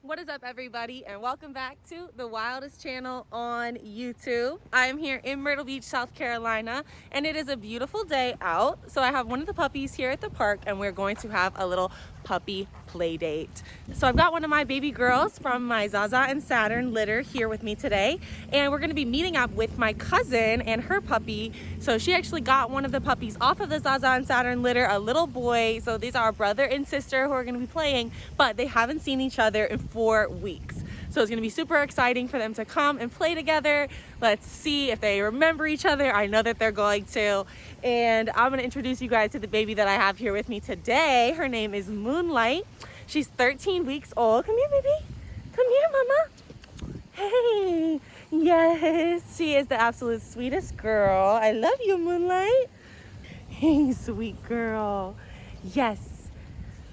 What is up, everybody, and welcome back to the Wildest channel on YouTube. I am here in Myrtle Beach, South Carolina, and it is a beautiful day out. So I have one of the puppies here at the park, and we're going to have a little puppy play date. So I've got one of my baby girls from my Zaza and Saturn litter here with me today, and we're going to be meeting up with my cousin and her puppy. So she actually got one of the puppies off of the Zaza and Saturn litter, a little boy. So these are a brother and sister who are going to be playing, but they haven't seen each other in 4 weeks. So it's going to be super exciting for them to come and play together. Let's see if they remember each other. I know that they're going to. And I'm going to introduce you guys to the baby that I have here with me today. Her name is Moonlight. She's 13 weeks old. Come here, baby. Come here, mama. Hey. Yes, she is the absolute sweetest girl. I love you, Moonlight. Hey, sweet girl. Yes.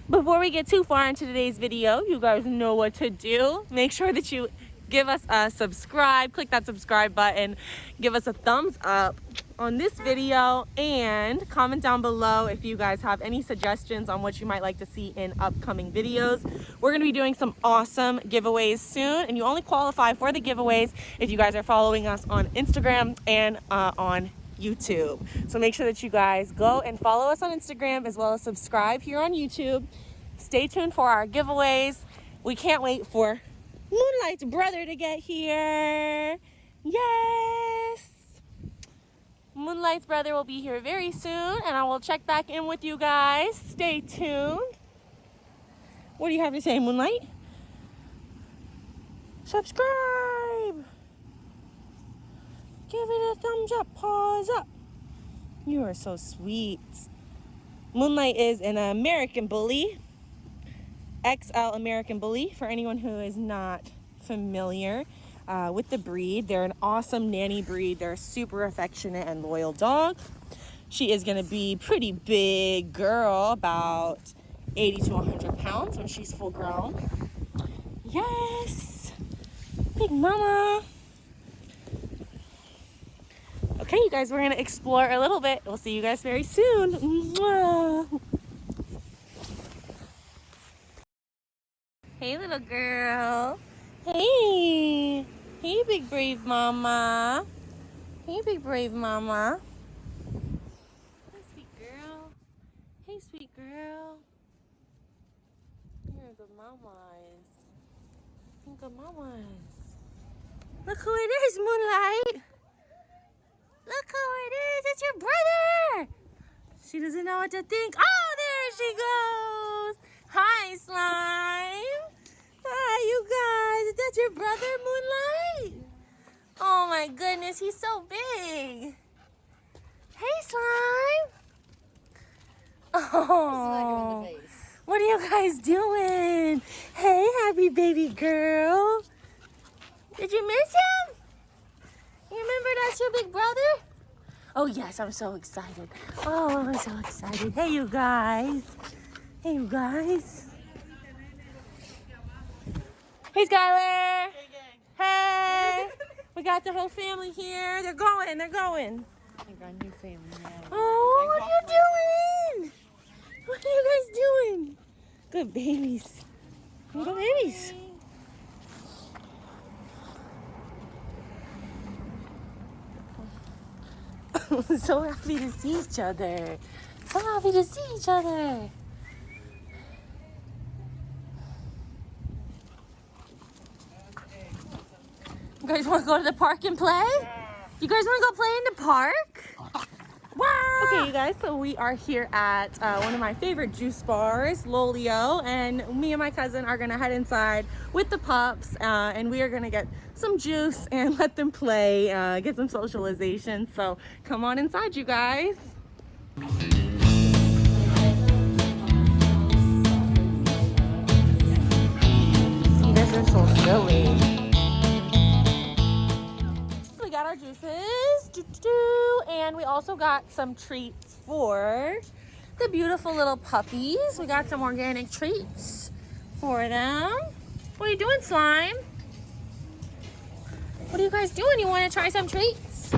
Before we get too far into today's video, you guys know what to do. Make sure that you give us a subscribe, click that subscribe button, give us a thumbs up on this video, and comment down below if you guys have any suggestions on what you might like to see in upcoming videos. We're going to be doing some awesome giveaways soon, and you only qualify for the giveaways if you guys are following us on Instagram and on YouTube. So make sure that you guys go and follow us on Instagram as well as subscribe here on YouTube. Stay tuned for our giveaways. We can't wait for Moonlight's brother to get here. Yes! Moonlight's brother will be here very soon, and I will check back in with you guys. Stay tuned. What do you have to say, Moonlight? Subscribe! Give it a thumbs up, paws up. You are so sweet. Moonlight is an American Bully, XL American Bully, for anyone who is not familiar with the breed. They're an awesome nanny breed. They're a super affectionate and loyal dog. She is going to be a pretty big girl, about 80 to 100 pounds when she's full grown. Yes, big mama. Okay, you guys, we're going to explore a little bit. We'll see you guys very soon. Mwah. Hey, little girl. Hey. Hey, big brave mama. Hey, big brave mama. Hey, sweet girl. Hey, sweet girl. Here, good mamas. Good mamas. Look who it is, Moonlight. Look who it is. It's your brother. She doesn't know what to think. Oh, there she goes. Hi, Slime. Hi, you guys. Is that your brother, Moonlight? Oh, my goodness. He's so big. Hey, Slime. Oh. What are you guys doing? Hey, happy baby girl. Did you miss him? You remember that's your big brother? Oh yes, I'm so excited. Oh, I'm so excited. Hey, you guys. Hey, you guys. Hey, Skylar. Hey. We got the whole family here. They're going. They're going. I got a new family now. Oh, what are you doing? What are you guys doing? Good babies. Good babies. So happy to see each other. So happy to see each other. You guys want to go to the park and play? You guys want to go play in the park? Wow. Okay, you guys, so we are here at one of my favorite juice bars, Lolio, and me and my cousin are going to head inside with the pups, and we are going to get some juice and let them play, get some socialization. So come on inside, you guys. You guys are so silly. We got our juices, and we also got some treats for the beautiful little puppies. We got some organic treats for them. What are you doing, Slime? What are you guys doing? You want to try some treats?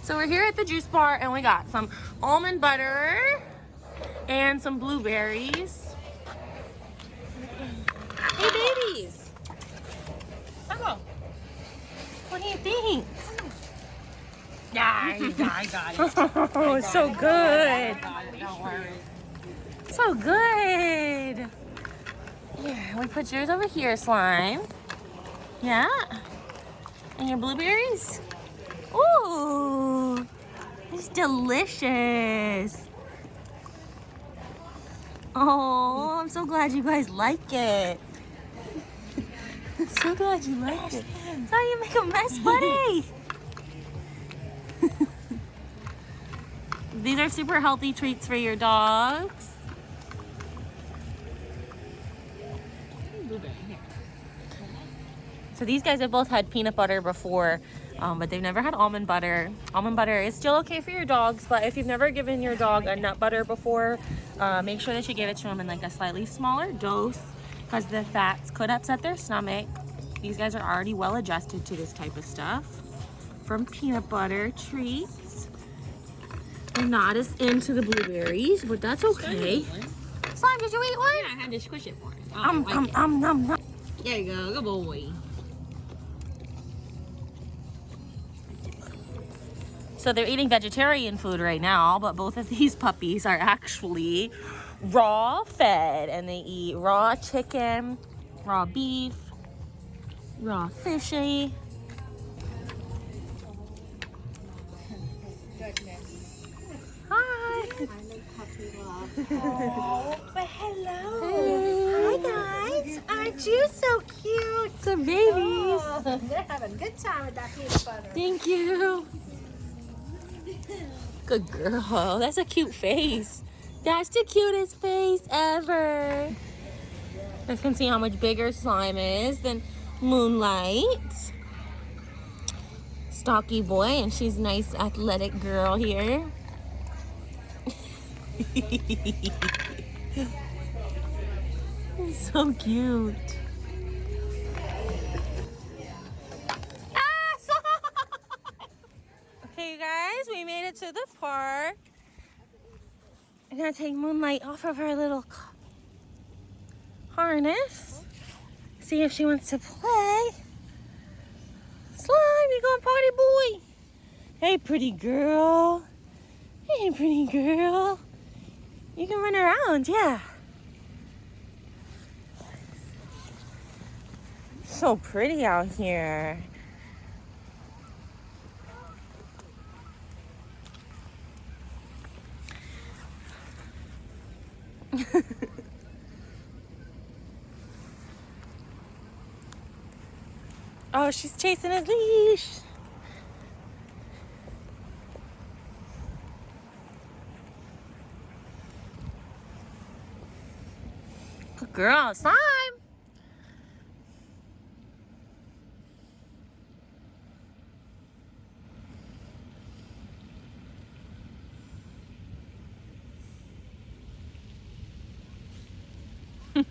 So we're here at the juice bar, and we got some almond butter and some blueberries. Hey, baby. I got it. Oh, so good. Don't worry. So good. Here, we put yours over here, Slime. Yeah. And your blueberries? Ooh, it's delicious. Oh, I'm so glad you guys like it. I'm so glad you like it. Sorry you make a mess, buddy. These are super healthy treats for your dogs. So these guys have both had peanut butter before, but they've never had almond butter. Almond butter is still okay for your dogs, but if you've never given your dog a nut butter before, make sure that you give it to them in like a slightly smaller dose because the fats could upset their stomach. These guys are already well adjusted to this type of stuff from peanut butter treats. They're not as into the blueberries, but that's okay. Slime, did you eat one? Yeah, I had to squish it for him. Nom. There you go. Good boy. So they're eating vegetarian food right now, but both of these puppies are actually raw fed, and they eat raw chicken, raw beef, raw fishy. Hi. Oh, but hello. Hey. Hi guys. Aren't you so cute? Some babies. Oh, they're having a good time with that peanut butter. Thank you. Good girl. That's a cute face. That's the cutest face ever. You can see how much bigger Slime is than Moonlight. Stocky boy, and she's a nice athletic girl here. So cute. Okay, you guys, we made it to the park. I'm gonna take Moonlight off of her little harness. See if she wants to play. Slime, you going potty boy? Hey, pretty girl. Hey, pretty girl. You can run around, yeah. So pretty out here. Oh, she's chasing his leash. Good girl, Slime. Puppies!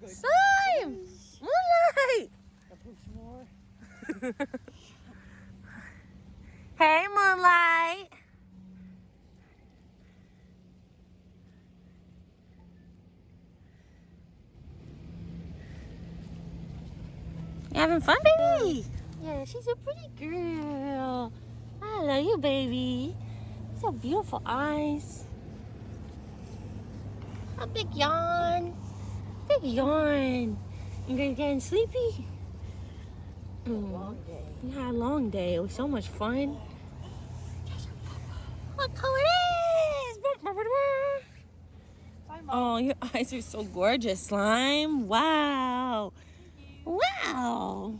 Slime! Moonlight! Hey, Moonlight! You having fun, baby? Yeah, she's a pretty girl. I love you, baby. She's got beautiful eyes. A big yawn. Big yawn. You guys getting sleepy? Long day. We had a long day. It was so much fun. Look who it is! Oh, your eyes are so gorgeous, Slime. Wow. Wow.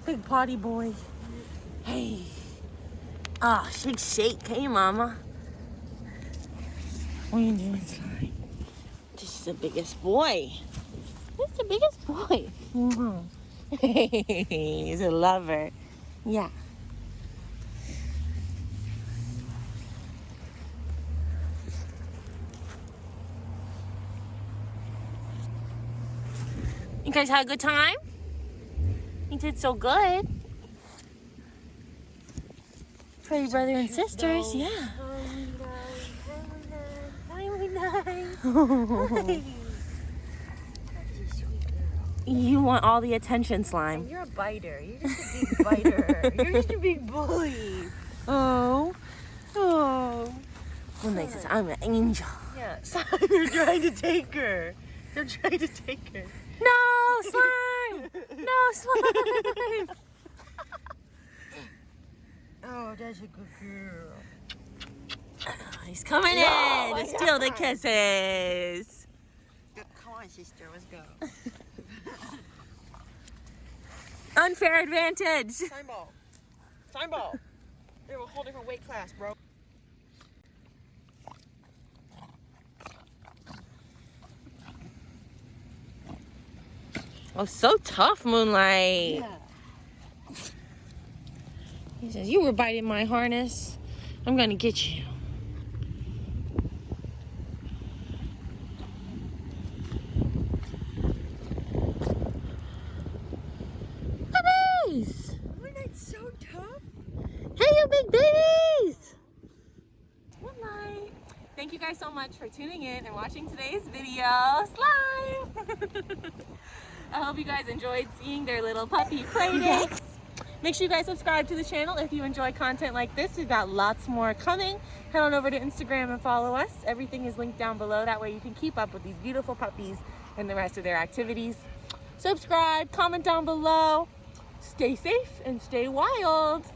Big potty boy. Hey. Ah, shake, shake. Hey, mama. What are you doing, Slime? This is the biggest boy. This is the biggest boy. Wow. He's a lover. Yeah. You guys had a good time? You You did so good. For your brother and sisters, yeah. You want all the attention, Slime. You're a biter. You're just a big biter. You're just a big bully. Oh. Well, nice. I'm an angel. Yeah. You're trying to take her. You're trying to take her. No, Slime! No, Slime! Oh, that's a good girl. He's coming in to steal the kisses. Come on, sister. Let's go. Unfair advantage. Time ball. Time ball. They're a whole different weight class, bro. Oh, so tough, Moonlight. Yeah. He says, you were biting my harness. I'm gonna get you. Puppies! Moonlight's so tough. Hey, you big babies! Moonlight. Thank you guys so much for tuning in and watching today's video. Slime! I hope you guys enjoyed seeing their little puppy play dates. Make sure you guys subscribe to the channel if you enjoy content like this. We've got lots more coming. Head on over to Instagram and follow us. Everything is linked down below. That way you can keep up with these beautiful puppies and the rest of their activities. Subscribe, comment down below. Stay safe and stay wild.